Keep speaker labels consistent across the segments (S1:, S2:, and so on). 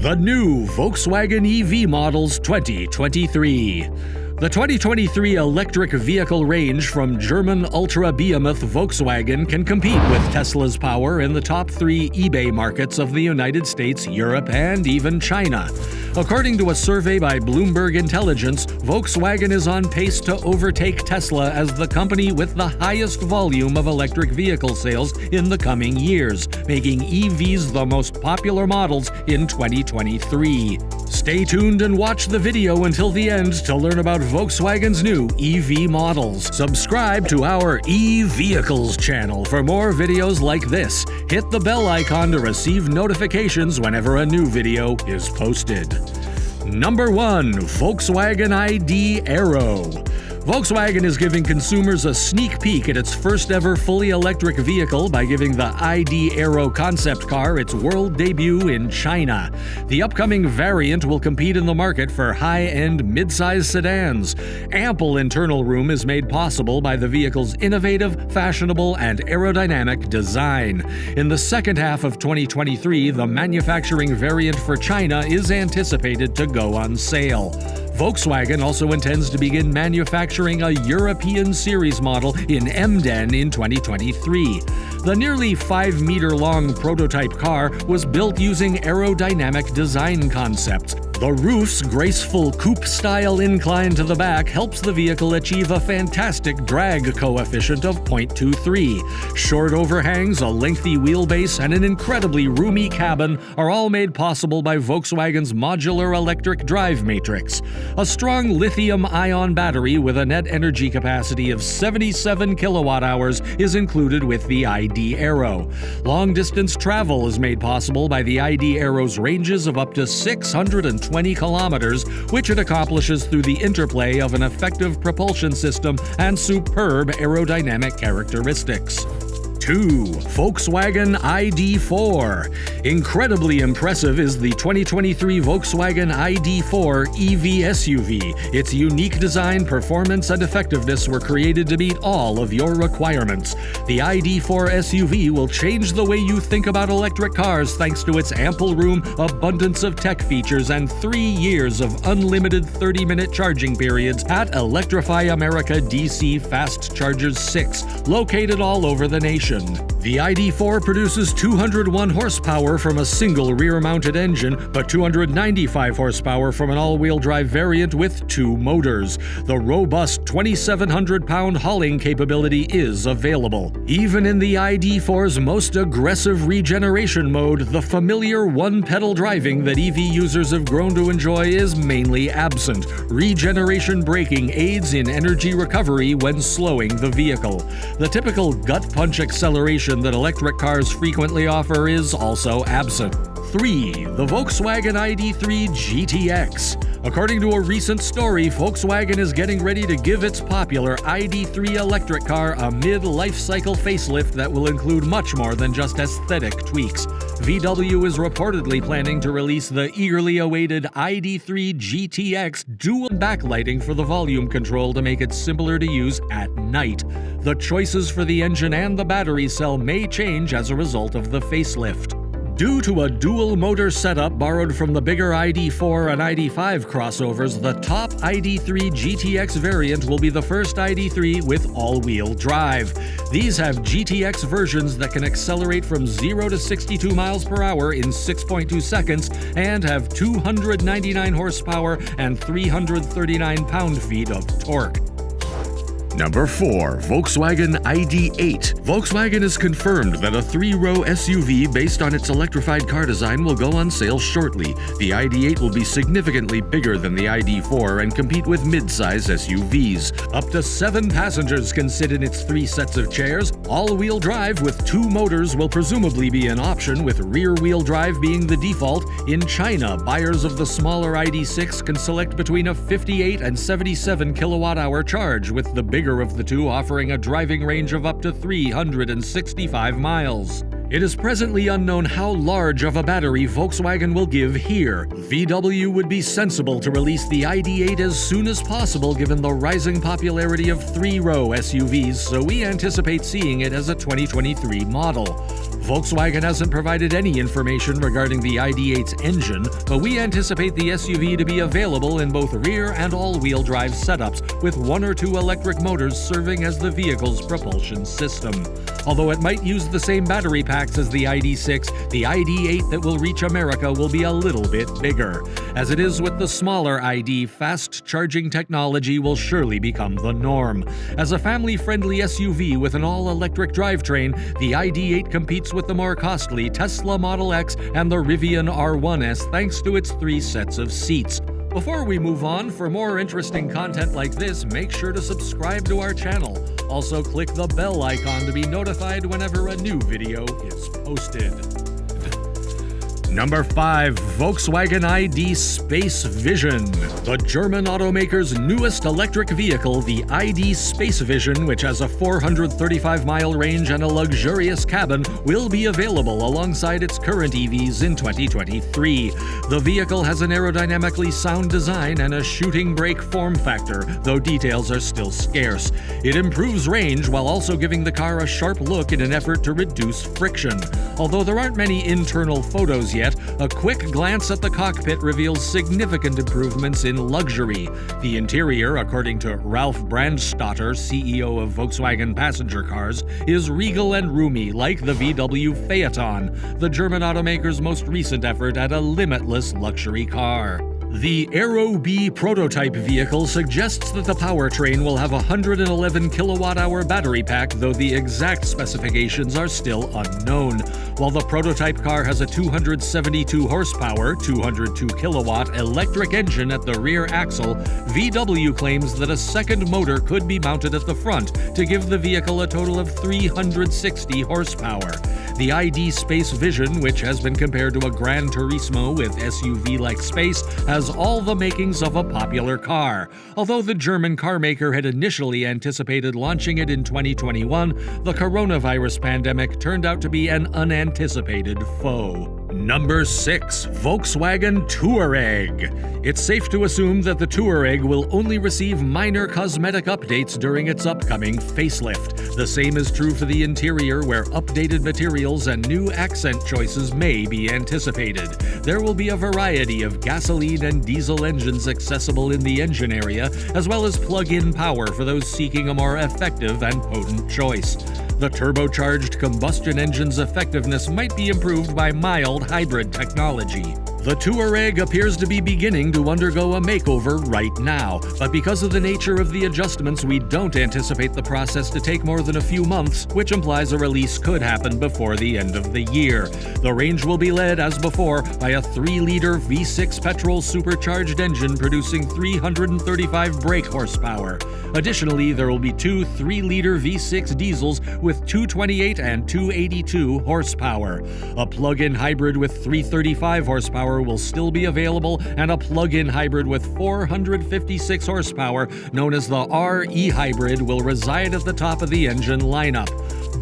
S1: The new Volkswagen EV models 2023. The 2023 electric vehicle range from German ultra-behemoth Volkswagen can compete with Tesla's power in the top 3 eBay markets of the United States, Europe, and even China. According to a survey by Bloomberg Intelligence, Volkswagen is on pace to overtake Tesla as the company with the highest volume of electric vehicle sales in the coming years, making EVs the most popular models in 2023. Stay tuned and watch the video until the end to learn about Volkswagen's new EV models. Subscribe to our e-Vehicles channel for more videos like this. Hit the bell icon to receive notifications whenever a new video is posted. Number 1. Volkswagen ID Aero. Volkswagen is giving consumers a sneak peek at its first ever fully electric vehicle by giving the ID Aero concept car its world debut in China. The upcoming variant will compete in the market for high-end mid-size sedans. Ample internal room is made possible by the vehicle's innovative, fashionable, and aerodynamic design. In the second half of 2023, the manufacturing variant for China is anticipated to go on sale. Volkswagen also intends to begin manufacturing a European series model in Emden in 2023. The nearly 5-meter-long prototype car was built using aerodynamic design concepts. The roof's graceful coupe-style incline to the back helps the vehicle achieve a fantastic drag coefficient of 0.23. Short overhangs, a lengthy wheelbase, and an incredibly roomy cabin are all made possible by Volkswagen's modular electric drive matrix. A strong lithium-ion battery with a net energy capacity of 77 kilowatt-hours is included with the ID Aero. Long-distance travel is made possible by the ID Aero's ranges of up to 620 kilometers, which it accomplishes through the interplay of an effective propulsion system and superb aerodynamic characteristics. 2. Volkswagen ID.4. Incredibly impressive is the 2023 Volkswagen ID.4 EV SUV. Its unique design, performance, and effectiveness were created to meet all of your requirements. The ID.4 SUV will change the way you think about electric cars thanks to its ample room, abundance of tech features, and 3 years of unlimited 30-minute charging periods at Electrify America DC Fast Chargers 6, located all over the nation. The ID.4 produces 201 horsepower from a single rear-mounted engine, but 295 horsepower from an all-wheel drive variant with 2 motors. The robust 2,700-pound hauling capability is available. Even in the ID.4's most aggressive regeneration mode, the familiar one-pedal driving that EV users have grown to enjoy is mainly absent. Regeneration braking aids in energy recovery when slowing the vehicle. The typical gut-punch acceleration that electric cars frequently offer is also absent. 3. The Volkswagen ID.3 GTX. According to a recent story, Volkswagen is getting ready to give its popular ID.3 electric car a mid-life cycle facelift that will include much more than just aesthetic tweaks. VW is reportedly planning to release the eagerly awaited ID.3 GTX dual backlighting for the volume control to make it simpler to use at night. The choices for the engine and the battery cell may change as a result of the facelift. Due to a dual-motor setup borrowed from the bigger ID.4 and ID.5 crossovers, the top ID.3 GTX variant will be the first ID.3 with all-wheel drive. These have GTX versions that can accelerate from 0 to 62 miles per hour in 6.2 seconds and have 299 horsepower and 339 pound-feet of torque. Number 4. Volkswagen ID8. Volkswagen has confirmed that a 3-row SUV based on its electrified car design will go on sale shortly. The ID8 will be significantly bigger than the ID4 and compete with mid-size SUVs. Up to 7 passengers can sit in its 3 sets of chairs. All-wheel drive with 2 motors will presumably be an option, with rear-wheel drive being the default. In China, buyers of the smaller ID6 can select between a 58 and 77 kilowatt-hour charge, with the bigger of the two offering a driving range of up to 365 miles. It is presently unknown how large of a battery Volkswagen will give here. VW would be sensible to release the ID8 as soon as possible given the rising popularity of 3-row SUVs, so we anticipate seeing it as a 2023 model. Volkswagen hasn't provided any information regarding the ID.8's engine, but we anticipate the SUV to be available in both rear and all-wheel drive setups, with one or two electric motors serving as the vehicle's propulsion system. Although it might use the same battery packs as the ID.6, the ID.8 that will reach America will be a little bit bigger. As it is with the smaller ID, fast charging technology will surely become the norm. As a family-friendly SUV with an all-electric drivetrain, the ID.8 competes with the more costly Tesla Model X and the Rivian R1S thanks to its 3 sets of seats. Before we move on, for more interesting content like this, make sure to subscribe to our channel. Also, click the bell icon to be notified whenever a new video is posted. Number 5. Volkswagen ID Space Vision. The German automaker's newest electric vehicle, the ID Space Vision, which has a 435-mile range and a luxurious cabin, will be available alongside its current EVs in 2023. The vehicle has an aerodynamically sound design and a shooting brake form factor, though details are still scarce. It improves range while also giving the car a sharp look in an effort to reduce friction. Although there aren't many internal photos yet, a quick glance at the cockpit reveals significant improvements in luxury. The interior, according to Ralf Brandstatter, CEO of Volkswagen Passenger Cars, is regal and roomy like the VW Phaeton, the German automaker's most recent effort at a limitless luxury car. The Aero B prototype vehicle suggests that the powertrain will have a 111 kilowatt-hour battery pack, though the exact specifications are still unknown. While the prototype car has a 272 horsepower, 202 kilowatt electric engine at the rear axle, VW claims that a second motor could be mounted at the front to give the vehicle a total of 360 horsepower. The ID Space Vision, which has been compared to a Gran Turismo with SUV-like space, has all the makings of a popular car. Although the German carmaker had initially anticipated launching it in 2021, the coronavirus pandemic turned out to be an unanticipated foe. Number 6. Volkswagen Touareg. It's safe to assume that the Touareg will only receive minor cosmetic updates during its upcoming facelift. The same is true for the interior, where updated materials and new accent choices may be anticipated. There will be a variety of gasoline and diesel engines accessible in the engine area, as well as plug-in power for those seeking a more effective and potent choice. The turbocharged combustion engine's effectiveness might be improved by mild hybrid technology. The Touareg appears to be beginning to undergo a makeover right now, but because of the nature of the adjustments, we don't anticipate the process to take more than a few months, which implies a release could happen before the end of the year. The range will be led, as before, by a 3-liter V6 petrol supercharged engine producing 335 brake horsepower. Additionally, there will be 2 3-liter V6 diesels with 228 and 282 horsepower. A plug-in hybrid with 335 horsepower will still be available, and a plug-in hybrid with 456 horsepower, known as the RE hybrid, will reside at the top of the engine lineup.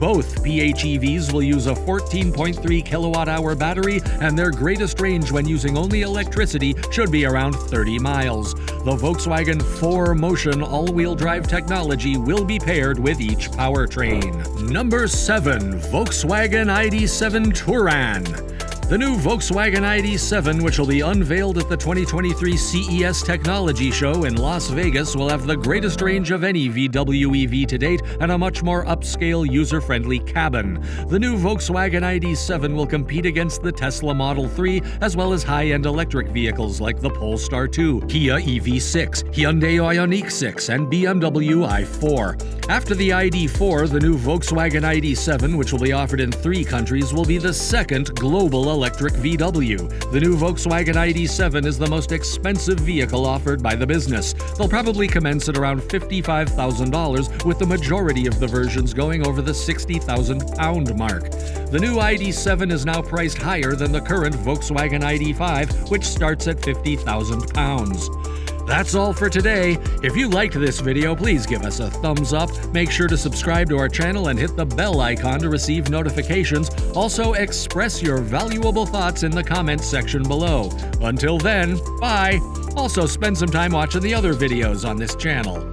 S1: Both PHEVs will use a 14.3 kilowatt-hour battery, and their greatest range when using only electricity should be around 30 miles. The Volkswagen fore motion all-wheel drive technology will be paired with each powertrain. Number 7. Volkswagen ID.7 Touran. The new Volkswagen ID.7, which will be unveiled at the 2023 CES Technology Show in Las Vegas, will have the greatest range of any VW EV to date and a much more upscale, user-friendly cabin. The new Volkswagen ID.7 will compete against the Tesla Model 3, as well as high-end electric vehicles like the Polestar 2, Kia EV6, Hyundai Ioniq 6, and BMW i4. After the ID.4, the new Volkswagen ID.7, which will be offered in 3 countries, will be the second global electric VW. The new Volkswagen ID.7 is the most expensive vehicle offered by the business. They'll probably commence at around $55,000, with the majority of the versions going over the £60,000 mark. The new ID.7 is now priced higher than the current Volkswagen ID.5, which starts at £50,000. That's all for today. If you liked this video, please give us a thumbs up. Make sure to subscribe to our channel and hit the bell icon to receive notifications. Also, express your valuable thoughts in the comments section below. Until then, bye! Also, spend some time watching the other videos on this channel.